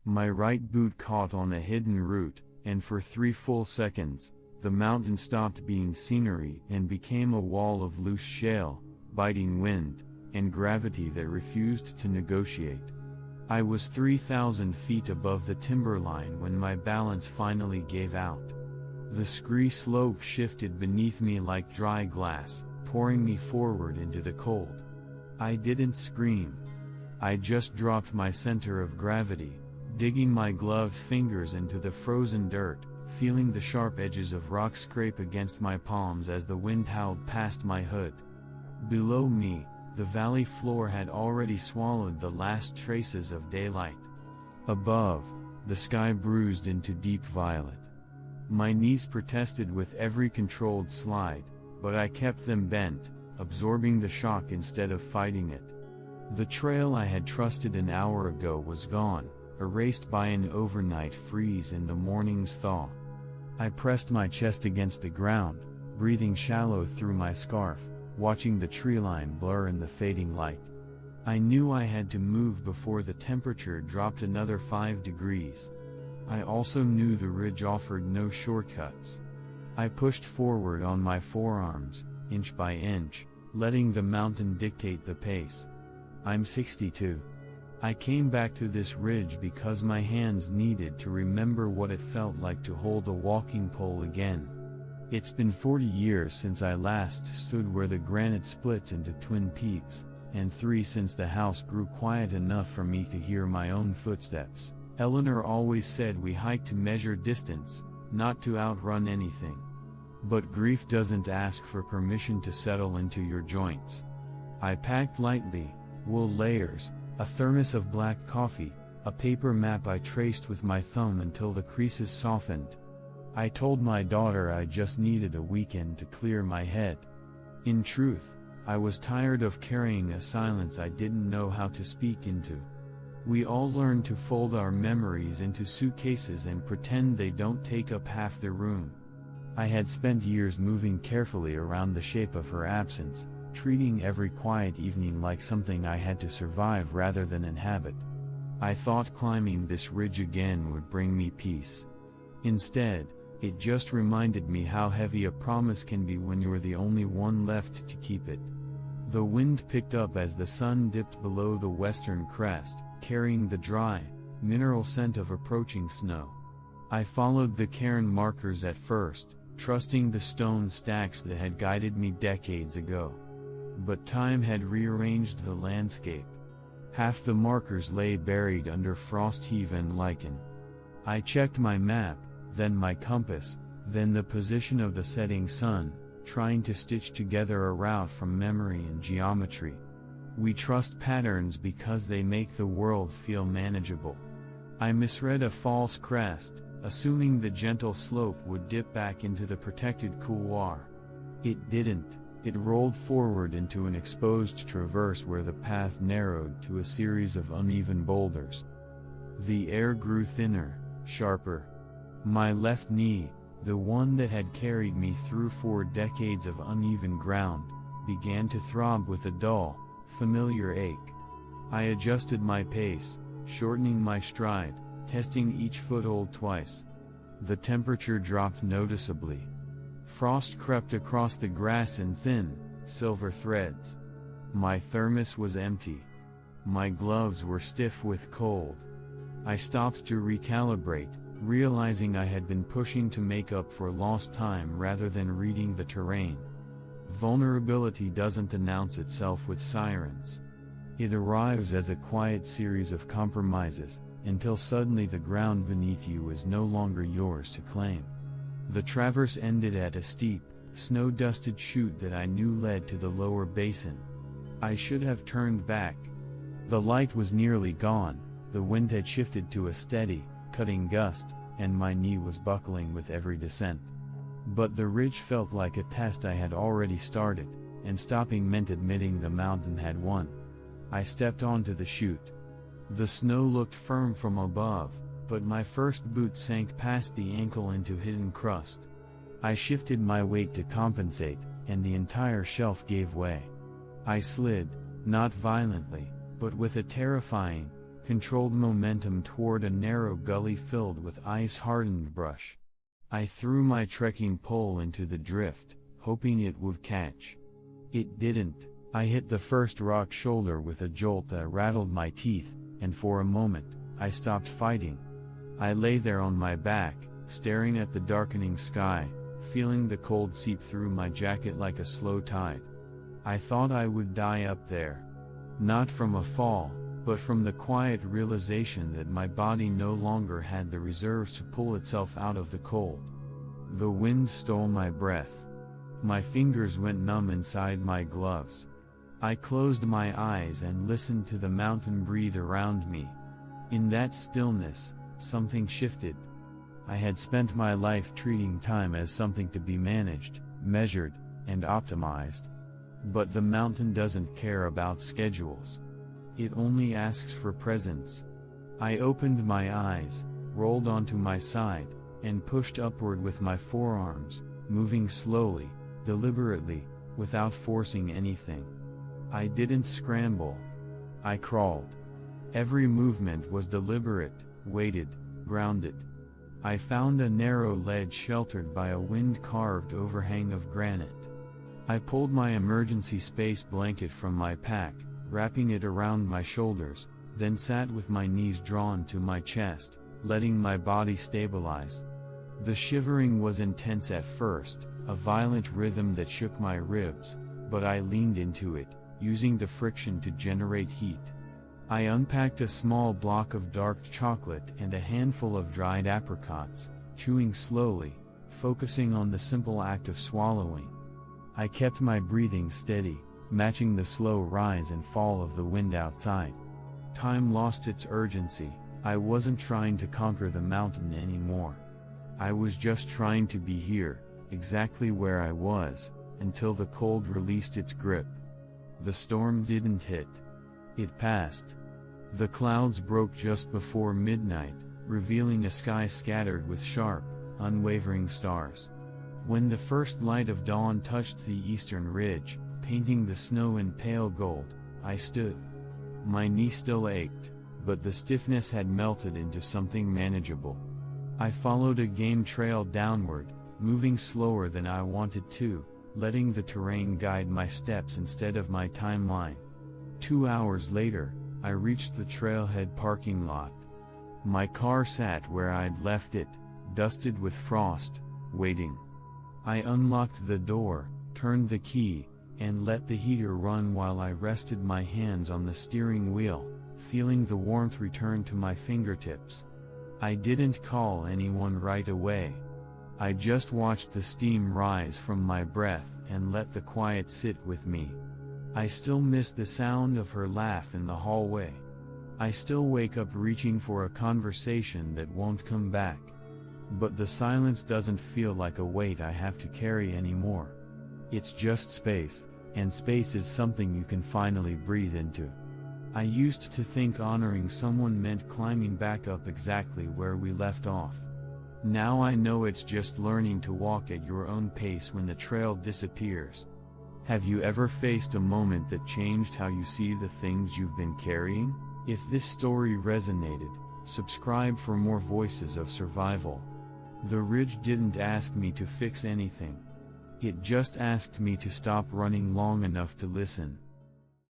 My right boot caught on a hidden root, and for 3 full seconds, the mountain stopped being scenery and became a wall of loose shale, biting wind, and gravity that refused to negotiate. I was 3,000 feet above the timberline when my balance finally gave out. The scree slope shifted beneath me like dry glass, pouring me forward into the cold. I didn't scream. I just dropped my center of gravity, digging my gloved fingers into the frozen dirt, feeling the sharp edges of rock scrape against my palms as the wind howled past my hood. Below me, the valley floor had already swallowed the last traces of daylight. Above, the sky bruised into deep violet. My knees protested with every controlled slide, but I kept them bent, absorbing the shock instead of fighting it. The trail I had trusted an hour ago was gone, erased by an overnight freeze and the morning's thaw. I pressed my chest against the ground, breathing shallow through my scarf, watching the treeline blur in the fading light. I knew I had to move before the temperature dropped another 5 degrees. I also knew the ridge offered no shortcuts. I pushed forward on my forearms, inch by inch, letting the mountain dictate the pace. I'm 62. I came back to this ridge because my hands needed to remember what it felt like to hold a walking pole again. It's been 40 years since I last stood where the granite splits into twin peaks, and 3 since the house grew quiet enough for me to hear my own footsteps. Eleanor always said we hike to measure distance, not to outrun anything. But grief doesn't ask for permission to settle into your joints. I packed lightly, wool layers, a thermos of black coffee, a paper map I traced with my thumb until the creases softened. I told my daughter I just needed a weekend to clear my head. In truth, I was tired of carrying a silence I didn't know how to speak into. We all learn to fold our memories into suitcases and pretend they don't take up half the room. I had spent years moving carefully around the shape of her absence, treating every quiet evening like something I had to survive rather than inhabit. I thought climbing this ridge again would bring me peace. Instead, it just reminded me how heavy a promise can be when you're the only one left to keep it. The wind picked up as the sun dipped below the western crest, carrying the dry, mineral scent of approaching snow. I followed the cairn markers at first, trusting the stone stacks that had guided me decades ago. But time had rearranged the landscape. Half the markers lay buried under frost heave and lichen. I checked my map, then my compass, then the position of the setting sun, trying to stitch together a route from memory and geometry. We trust patterns because they make the world feel manageable. I misread a false crest, assuming the gentle slope would dip back into the protected couloir. It didn't. It rolled forward into an exposed traverse where the path narrowed to a series of uneven boulders. The air grew thinner, sharper. My left knee, the one that had carried me through 4 decades of uneven ground, began to throb with a dull, familiar ache. I adjusted my pace, shortening my stride, testing each foothold twice. The temperature dropped noticeably. Frost crept across the grass in thin, silver threads. My thermos was empty. My gloves were stiff with cold. I stopped to recalibrate, realizing I had been pushing to make up for lost time rather than reading the terrain. Vulnerability doesn't announce itself with sirens. It arrives as a quiet series of compromises, until suddenly the ground beneath you is no longer yours to claim. The traverse ended at a steep, snow-dusted chute that I knew led to the lower basin. I should have turned back. The light was nearly gone, the wind had shifted to a steady, cutting gust, and my knee was buckling with every descent. But the ridge felt like a test I had already started, and stopping meant admitting the mountain had won. I stepped onto the chute. The snow looked firm from above, but my first boot sank past the ankle into hidden crust. I shifted my weight to compensate, and the entire shelf gave way. I slid, not violently, but with a terrifying, controlled momentum toward a narrow gully filled with ice-hardened brush. I threw my trekking pole into the drift, hoping it would catch. It didn't. I hit the first rock shoulder with a jolt that rattled my teeth, and for a moment, I stopped fighting. I lay there on my back, staring at the darkening sky, feeling the cold seep through my jacket like a slow tide. I thought I would die up there. Not from a fall, but from the quiet realization that my body no longer had the reserves to pull itself out of the cold. The wind stole my breath. My fingers went numb inside my gloves. I closed my eyes and listened to the mountain breathe around me. In that stillness, something shifted. I had spent my life treating time as something to be managed, measured, and optimized. But the mountain doesn't care about schedules. It only asks for presence. I opened my eyes, rolled onto my side, and pushed upward with my forearms, moving slowly, deliberately, without forcing anything. I didn't scramble. I crawled. Every movement was deliberate, weighted, grounded. I found a narrow ledge sheltered by a wind-carved overhang of granite. I pulled my emergency space blanket from my pack, wrapping it around my shoulders, then sat with my knees drawn to my chest, letting my body stabilize. The shivering was intense at first, a violent rhythm that shook my ribs, but I leaned into it, using the friction to generate heat. I unpacked a small block of dark chocolate and a handful of dried apricots, chewing slowly, focusing on the simple act of swallowing. I kept my breathing steady, matching the slow rise and fall of the wind outside. Time lost its urgency. I wasn't trying to conquer the mountain anymore. I was just trying to be here, exactly where I was, until the cold released its grip. The storm didn't hit. It passed. The clouds broke just before midnight, revealing a sky scattered with sharp, unwavering stars. When the first light of dawn touched the eastern ridge, painting the snow in pale gold, I stood. My knee still ached, but the stiffness had melted into something manageable. I followed a game trail downward, moving slower than I wanted to, letting the terrain guide my steps instead of my timeline. 2 hours later, I reached the trailhead parking lot. My car sat where I'd left it, dusted with frost, waiting. I unlocked the door, turned the key, and let the heater run while I rested my hands on the steering wheel, feeling the warmth return to my fingertips. I didn't call anyone right away. I just watched the steam rise from my breath and let the quiet sit with me. I still miss the sound of her laugh in the hallway. I still wake up reaching for a conversation that won't come back. But the silence doesn't feel like a weight I have to carry anymore. It's just space, and space is something you can finally breathe into. I used to think honoring someone meant climbing back up exactly where we left off. Now I know it's just learning to walk at your own pace when the trail disappears. Have you ever faced a moment that changed how you see the things you've been carrying? If this story resonated, subscribe for more voices of survival. The ridge didn't ask me to fix anything. It just asked me to stop running long enough to listen.